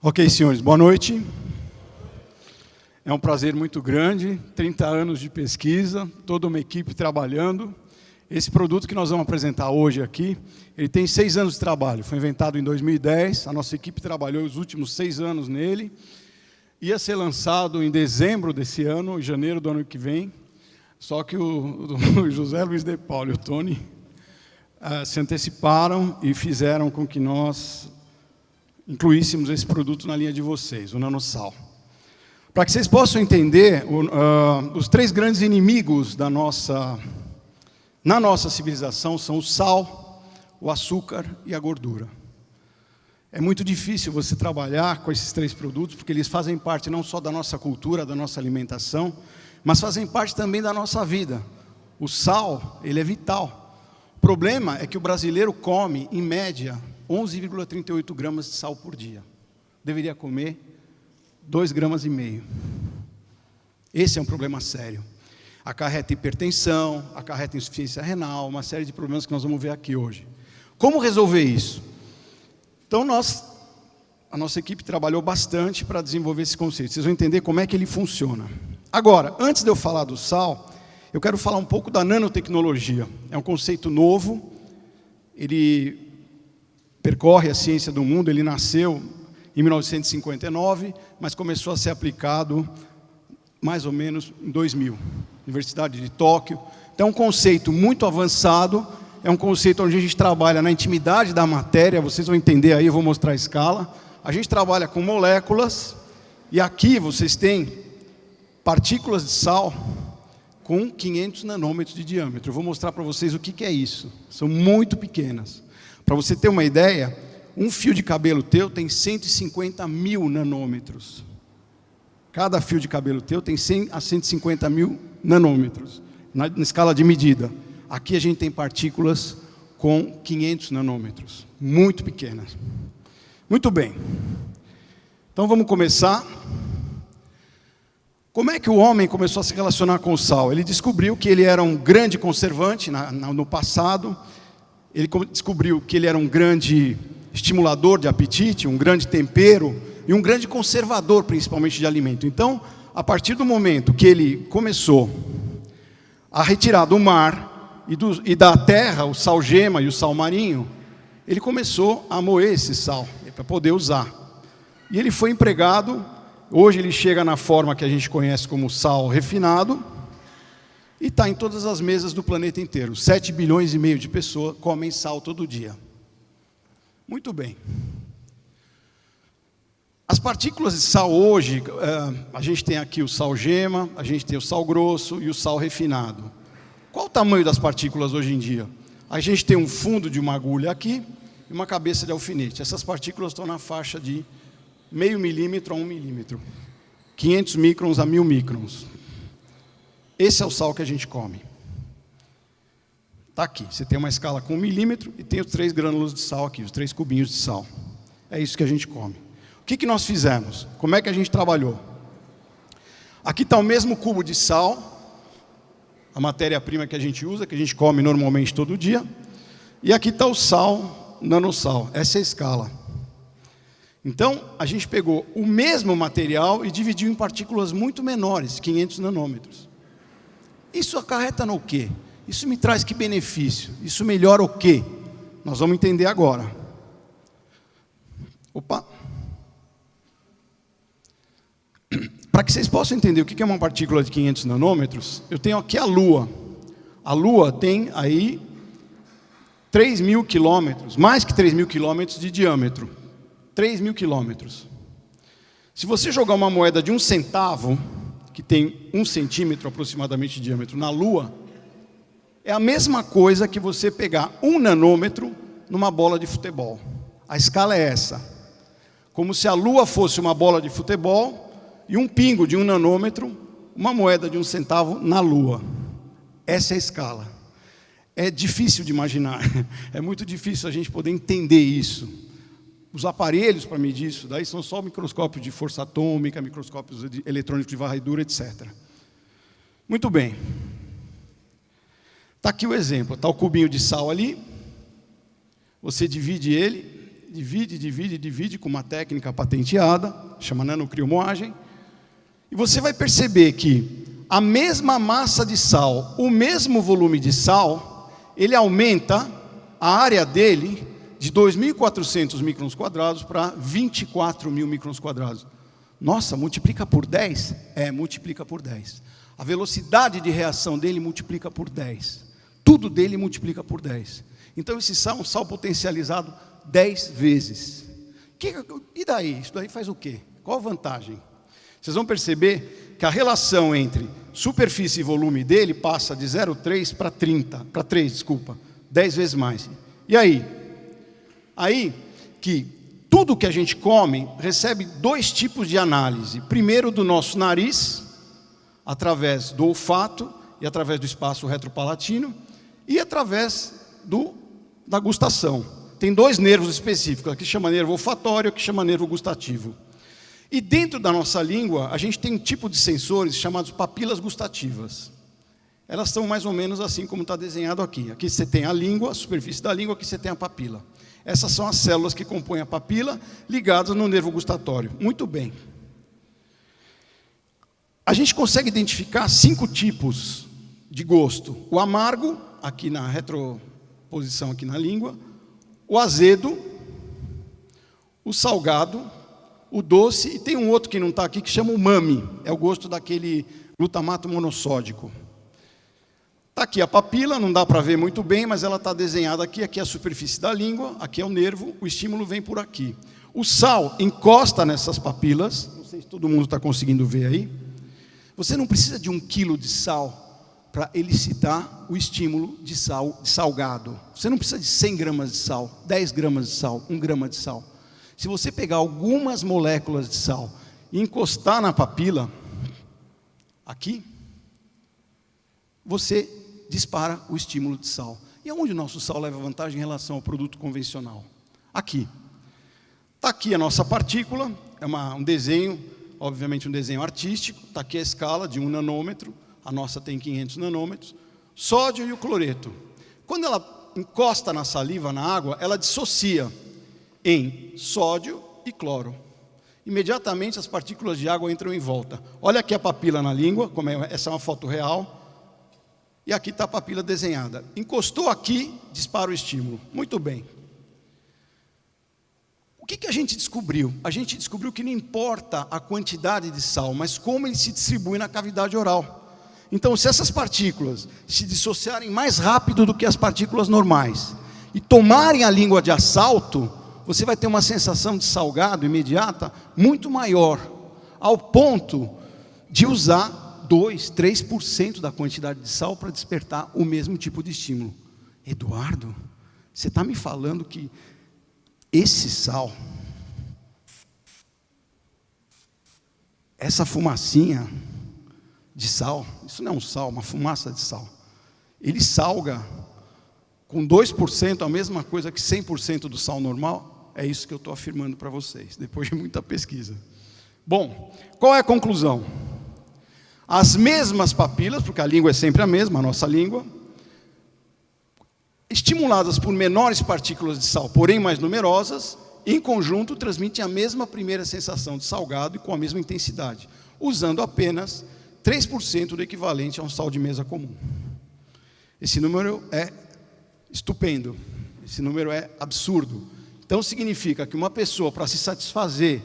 Ok, senhores, boa noite. É um prazer muito grande, 30 anos de pesquisa, toda uma equipe trabalhando. Esse produto que nós vamos apresentar hoje aqui, ele tem 6 anos de trabalho, foi inventado em 2010, a nossa equipe trabalhou os últimos 6 anos nele. Ia ser lançado em dezembro desse ano, em janeiro do ano que vem, só que o José Luiz de Paulo e o Tony se anteciparam e fizeram com que nós incluíssemos esse produto na linha de vocês, o NanoSal. Para que vocês possam entender, os 3 grandes inimigos na nossa civilização são o sal, o açúcar e a gordura. É muito difícil você trabalhar com esses 3 produtos, porque eles fazem parte não só da nossa cultura, da nossa alimentação, mas fazem parte também da nossa vida. O sal, ele é vital. O problema é que o brasileiro come, em média, 11,38 gramas de sal por dia. Deveria comer 2,5 gramas. Esse é um problema sério. Acarreta hipertensão, acarreta insuficiência renal, uma série de problemas que nós vamos ver aqui hoje. Como resolver isso? Então, a nossa equipe trabalhou bastante para desenvolver esse conceito. Vocês vão entender como é que ele funciona. Agora, antes de eu falar do sal, eu quero falar um pouco da nanotecnologia. É um conceito novo, ele percorre a ciência do mundo, ele nasceu em 1959, mas começou a ser aplicado mais ou menos em 2000. Universidade de Tóquio. Então, é um conceito muito avançado, é um conceito onde a gente trabalha na intimidade da matéria, vocês vão entender aí, eu vou mostrar a escala. A gente trabalha com moléculas, e aqui vocês têm partículas de sal com 500 nanômetros de diâmetro. Eu vou mostrar para vocês o que é isso. São muito pequenas. Para você ter uma ideia, um fio de cabelo teu tem 150 mil nanômetros. Cada fio de cabelo teu tem 100 a 150 mil nanômetros, na escala de medida. Aqui a gente tem partículas com 500 nanômetros, muito pequenas. Muito bem. Então vamos começar. Como é que o homem começou a se relacionar com o sal? Ele descobriu que ele era um grande conservante no passado. Ele descobriu que ele era um grande estimulador de apetite, um grande tempero e um grande conservador, principalmente de alimento. Então, a partir do momento que ele começou a retirar do mar e da terra o sal gema e o sal marinho, ele começou a moer esse sal para poder usar. E ele foi empregado, hoje ele chega na forma que a gente conhece como sal refinado, e está em todas as mesas do planeta inteiro. 7,5 bilhões de pessoas comem sal todo dia. Muito bem. As partículas de sal hoje, a gente tem aqui o sal gema, a gente tem o sal grosso e o sal refinado. Qual o tamanho das partículas hoje em dia? A gente tem um fundo de uma agulha aqui e uma cabeça de alfinete. Essas partículas estão na faixa de 0,5 milímetro a 1 milímetro. 500 microns a 1000 microns. Esse é o sal que a gente come. Está aqui. Você tem uma escala com 1 milímetro e tem os 3 grânulos de sal aqui, os 3 cubinhos de sal. É isso que a gente come. O que nós fizemos? Como é que a gente trabalhou? Aqui está o mesmo cubo de sal, a matéria-prima que a gente usa, que a gente come normalmente todo dia. E aqui está o sal, nanosal. Essa é a escala. Então, a gente pegou o mesmo material e dividiu em partículas muito menores, 500 nanômetros. Isso acarreta no quê? Isso me traz que benefício? Isso melhora o quê? Nós vamos entender agora. Opa! Para que vocês possam entender o que é uma partícula de 500 nanômetros, eu tenho aqui a Lua. A Lua tem aí 3.000 quilômetros, mais que 3.000 quilômetros de diâmetro. 3.000 quilômetros. Se você jogar uma moeda de 1 centavo, que tem 1 centímetro aproximadamente de diâmetro na Lua, é a mesma coisa que você pegar 1 nanômetro numa bola de futebol. A escala é essa. Como se a Lua fosse uma bola de futebol e um pingo de 1 nanômetro, uma moeda de 1 centavo na Lua. Essa é a escala. É difícil de imaginar. É muito difícil a gente poder entender isso. Os aparelhos para medir isso daí são só microscópios de força atômica, microscópios eletrônicos de varredura, etc. Muito bem. Está aqui o exemplo. Está o cubinho de sal ali. Você divide ele divide com uma técnica patenteada, chama nanocriomoagem, e você vai perceber que a mesma massa de sal, o mesmo volume de sal, ele aumenta a área dele de 2.400 microns quadrados para 24.000 microns quadrados. Nossa, multiplica por 10? Multiplica por 10. A velocidade de reação dele multiplica por 10. Tudo dele multiplica por 10. Então esse sal é um sal potencializado 10 vezes. E daí? Isso daí faz o quê? Qual a vantagem? Vocês vão perceber que a relação entre superfície e volume dele passa de 0,3 para 3, 10 vezes mais. E aí? Aí que tudo que a gente come recebe dois tipos de análise. Primeiro do nosso nariz, através do olfato e através do espaço retropalatino, e através da gustação. Tem dois nervos específicos, aqui chama nervo olfatório, aqui chama nervo gustativo. E dentro da nossa língua, a gente tem um tipo de sensores chamados papilas gustativas. Elas são mais ou menos assim como está desenhado aqui. Aqui você tem a língua, a superfície da língua, aqui você tem a papila. Essas são as células que compõem a papila, ligadas no nervo gustatório. Muito bem. A gente consegue identificar 5 tipos de gosto. O amargo, aqui na retroposição aqui na língua, o azedo, o salgado, o doce, e tem um outro que não está aqui que chama umami, é o gosto daquele glutamato monossódico. Está aqui a papila, não dá para ver muito bem, mas ela está desenhada aqui, aqui é a superfície da língua, aqui é o nervo, o estímulo vem por aqui. O sal encosta nessas papilas, não sei se todo mundo está conseguindo ver aí. Você não precisa de 1 quilo de sal para elicitar o estímulo de salgado. Você não precisa de 100 gramas de sal, 10 gramas de sal, 1 grama de sal. Se você pegar algumas moléculas de sal e encostar na papila, aqui, você dispara o estímulo de sal. E aonde o nosso sal leva vantagem em relação ao produto convencional? Aqui. Está aqui a nossa partícula, é um desenho, obviamente um desenho artístico, está aqui a escala de 1 nanômetro, a nossa tem 500 nanômetros, sódio e o cloreto. Quando ela encosta na saliva, na água, ela dissocia em sódio e cloro. Imediatamente as partículas de água entram em volta. Olha aqui a papila na língua, essa é uma foto real, e aqui está a papila desenhada. Encostou aqui, dispara o estímulo. Muito bem. O que a gente descobriu? A gente descobriu que não importa a quantidade de sal, mas como ele se distribui na cavidade oral. Então, se essas partículas se dissociarem mais rápido do que as partículas normais e tomarem a língua de assalto, você vai ter uma sensação de salgado imediata muito maior, ao ponto de usar 2, 3% da quantidade de sal para despertar o mesmo tipo de estímulo. Eduardo, você está me falando que esse sal, essa fumacinha de sal, isso não é um sal, uma fumaça de sal, ele salga com 2% a mesma coisa que 100% do sal normal? É isso que eu estou afirmando para vocês, depois de muita pesquisa. Bom, qual é a conclusão? As mesmas papilas, porque a língua é sempre a mesma, a nossa língua, estimuladas por menores partículas de sal, porém mais numerosas, em conjunto transmitem a mesma primeira sensação de salgado e com a mesma intensidade, usando apenas 3% do equivalente a um sal de mesa comum. Esse número é estupendo, esse número é absurdo. Então significa que uma pessoa, para se satisfazer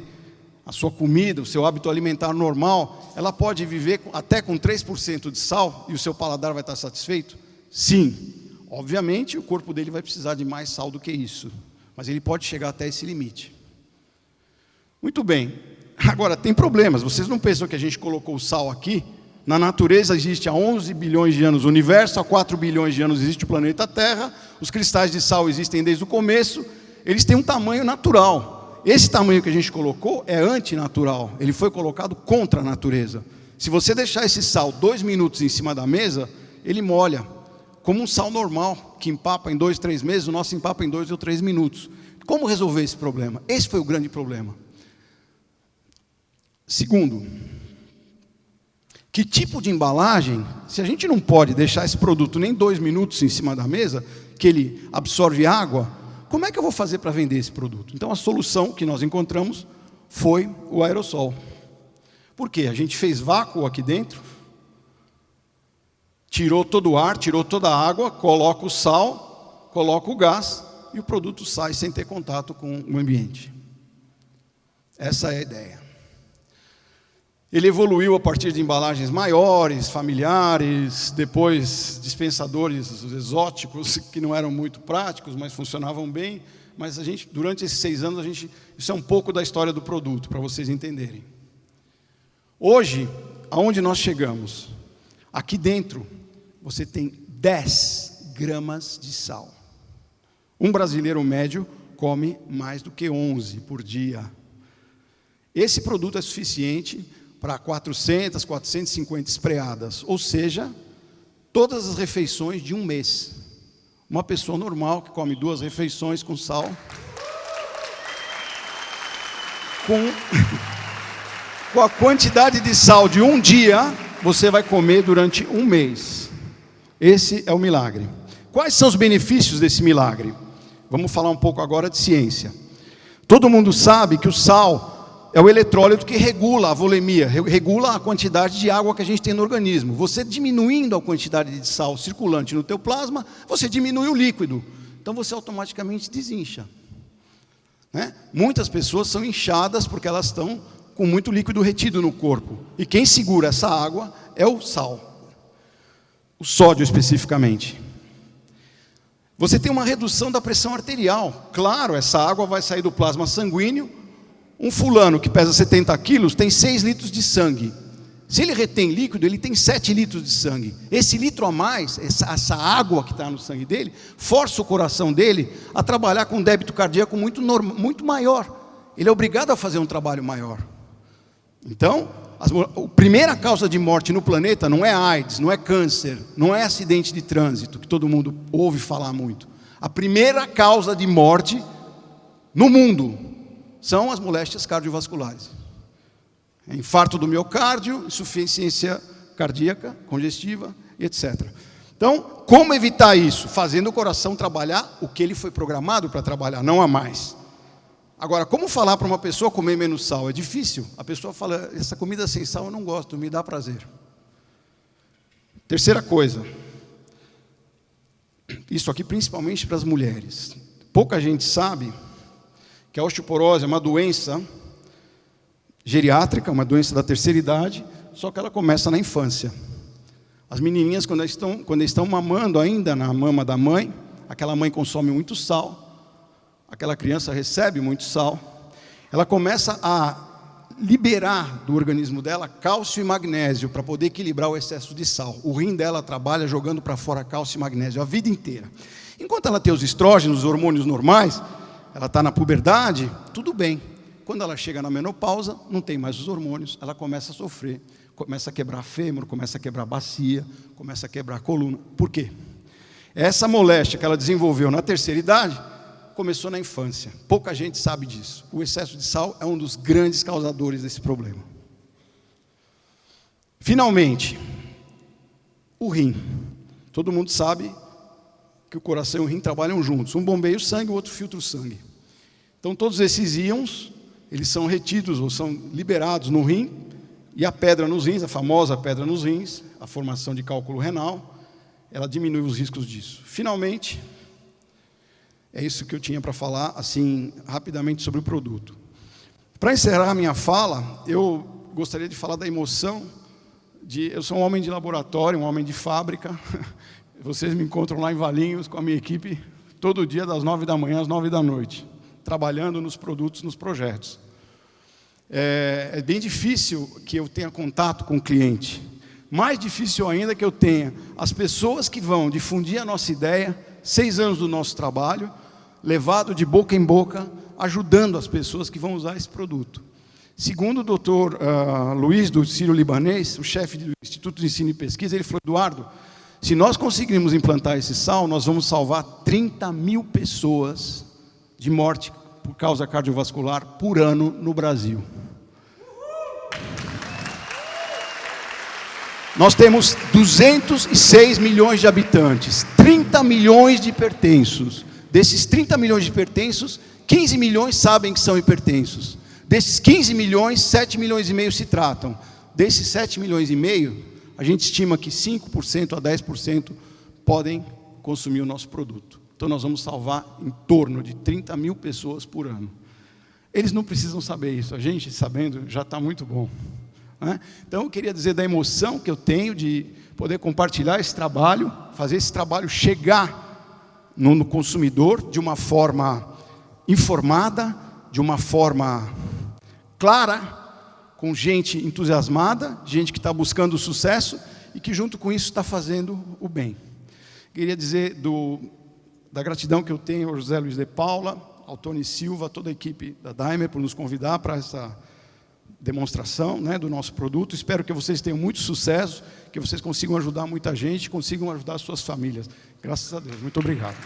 a sua comida, o seu hábito alimentar normal, ela pode viver até com 3% de sal e o seu paladar vai estar satisfeito? Sim. Obviamente o corpo dele vai precisar de mais sal do que isso, mas ele pode chegar até esse limite. Muito bem. Agora, tem problemas. Vocês não pensam que a gente colocou o sal aqui? Na natureza existe há 11 bilhões de anos o universo, há 4 bilhões de anos existe o planeta Terra, os cristais de sal existem desde o começo, eles têm um tamanho natural. Esse tamanho que a gente colocou é antinatural, ele foi colocado contra a natureza. Se você deixar esse sal 2 minutos em cima da mesa, ele molha, como um sal normal, que empapa em 2, 3 meses, o nosso empapa em 2 ou 3 minutos. Como resolver esse problema? Esse foi o grande problema. Segundo, que tipo de embalagem, se a gente não pode deixar esse produto nem 2 minutos em cima da mesa, que ele absorve água, como é que eu vou fazer para vender esse produto? Então a solução que nós encontramos foi o aerossol. Por quê? A gente fez vácuo aqui dentro, tirou todo o ar, tirou toda a água, coloca o sal, coloca o gás e o produto sai sem ter contato com o ambiente. Essa é a ideia. Ele evoluiu a partir de embalagens maiores, familiares, depois dispensadores exóticos que não eram muito práticos, mas funcionavam bem. Mas durante esses 6 anos, isso é um pouco da história do produto, para vocês entenderem. Hoje, aonde nós chegamos? Aqui dentro, você tem 10 gramas de sal. Um brasileiro médio come mais do que 11 por dia. Esse produto é suficiente para 400, 450 espreadas, ou seja, todas as refeições de um mês. Uma pessoa normal que come 2 refeições com sal, com a quantidade de sal de um dia, você vai comer durante um mês. Esse é o milagre. Quais são os benefícios desse milagre? Vamos falar um pouco agora de ciência. Todo mundo sabe que o sal é o eletrólito que regula a volemia, regula a quantidade de água que a gente tem no organismo. Você diminuindo a quantidade de sal circulante no teu plasma, você diminui o líquido. Então você automaticamente desincha. Né? Muitas pessoas são inchadas porque elas estão com muito líquido retido no corpo. E quem segura essa água é o sal. O sódio especificamente. Você tem uma redução da pressão arterial. Claro, essa água vai sair do plasma sanguíneo. Um fulano que pesa 70 quilos tem 6 litros de sangue. Se ele retém líquido, ele tem 7 litros de sangue. Esse litro a mais, essa água que está no sangue dele, força o coração dele a trabalhar com um débito cardíaco muito maior. Ele é obrigado a fazer um trabalho maior. Então, a primeira causa de morte no planeta não é AIDS, não é câncer, não é acidente de trânsito, que todo mundo ouve falar muito. A primeira causa de morte no mundo são as moléstias cardiovasculares. Infarto do miocárdio, insuficiência cardíaca, congestiva, etc. Então, como evitar isso? Fazendo o coração trabalhar o que ele foi programado para trabalhar, não a mais. Agora, como falar para uma pessoa comer menos sal? É difícil. A pessoa fala, essa comida sem sal eu não gosto, me dá prazer. Terceira coisa. Isso aqui principalmente para as mulheres. Pouca gente sabe que a osteoporose é uma doença geriátrica, uma doença da terceira idade, só que ela começa na infância. As menininhas, quando estão mamando ainda na mama da mãe, aquela mãe consome muito sal, aquela criança recebe muito sal, ela começa a liberar do organismo dela cálcio e magnésio para poder equilibrar o excesso de sal. O rim dela trabalha jogando para fora cálcio e magnésio a vida inteira. Enquanto ela tem os estrógenos, os hormônios normais, ela está na puberdade, tudo bem. Quando ela chega na menopausa, não tem mais os hormônios, ela começa a sofrer, começa a quebrar fêmur, começa a quebrar bacia, começa a quebrar coluna. Por quê? Essa moléstia que ela desenvolveu na terceira idade, começou na infância. Pouca gente sabe disso. O excesso de sal é um dos grandes causadores desse problema. Finalmente, o rim. Todo mundo sabe que o coração e o rim trabalham juntos. Um bombeia o sangue, o outro filtra o sangue. Então, todos esses íons, eles são retidos ou são liberados no rim, e a pedra nos rins, a famosa pedra nos rins, a formação de cálculo renal, ela diminui os riscos disso. Finalmente, é isso que eu tinha para falar, assim, rapidamente sobre o produto. Para encerrar a minha fala, eu gostaria de falar da emoção eu sou um homem de laboratório, um homem de fábrica. Vocês me encontram lá em Valinhos com a minha equipe, todo dia das 9 da manhã às 9 da noite, trabalhando nos produtos, nos projetos. É bem difícil que eu tenha contato com o cliente. Mais difícil ainda que eu tenha as pessoas que vão difundir a nossa ideia, 6 anos do nosso trabalho, levado de boca em boca, ajudando as pessoas que vão usar esse produto. Segundo o doutor Luiz, do Sírio-Libanês, o chefe do Instituto de Ensino e Pesquisa, ele falou, Eduardo, se nós conseguirmos implantar esse sal, nós vamos salvar 30 mil pessoas de morte por causa cardiovascular por ano no Brasil. Nós temos 206 milhões de habitantes, 30 milhões de hipertensos, Desses 30 milhões de hipertensos, 15 milhões sabem que são hipertensos. Desses 15 milhões, 7 milhões e meio se tratam. Desses 7 milhões e meio, a gente estima que 5% a 10% podem consumir o nosso produto. Então nós vamos salvar em torno de 30 mil pessoas por ano. Eles não precisam saber isso, a gente sabendo já está muito bom. Né? Então eu queria dizer da emoção que eu tenho de poder compartilhar esse trabalho, fazer esse trabalho chegar no consumidor de uma forma informada, de uma forma clara, com gente entusiasmada, gente que está buscando o sucesso e que junto com isso está fazendo o bem. Queria dizer da gratidão que eu tenho ao José Luiz de Paula, ao Tony Silva, toda a equipe da Daimler por nos convidar para essa demonstração, né, do nosso produto. Espero que vocês tenham muito sucesso, que vocês consigam ajudar muita gente, consigam ajudar as suas famílias. Graças a Deus. Muito obrigado.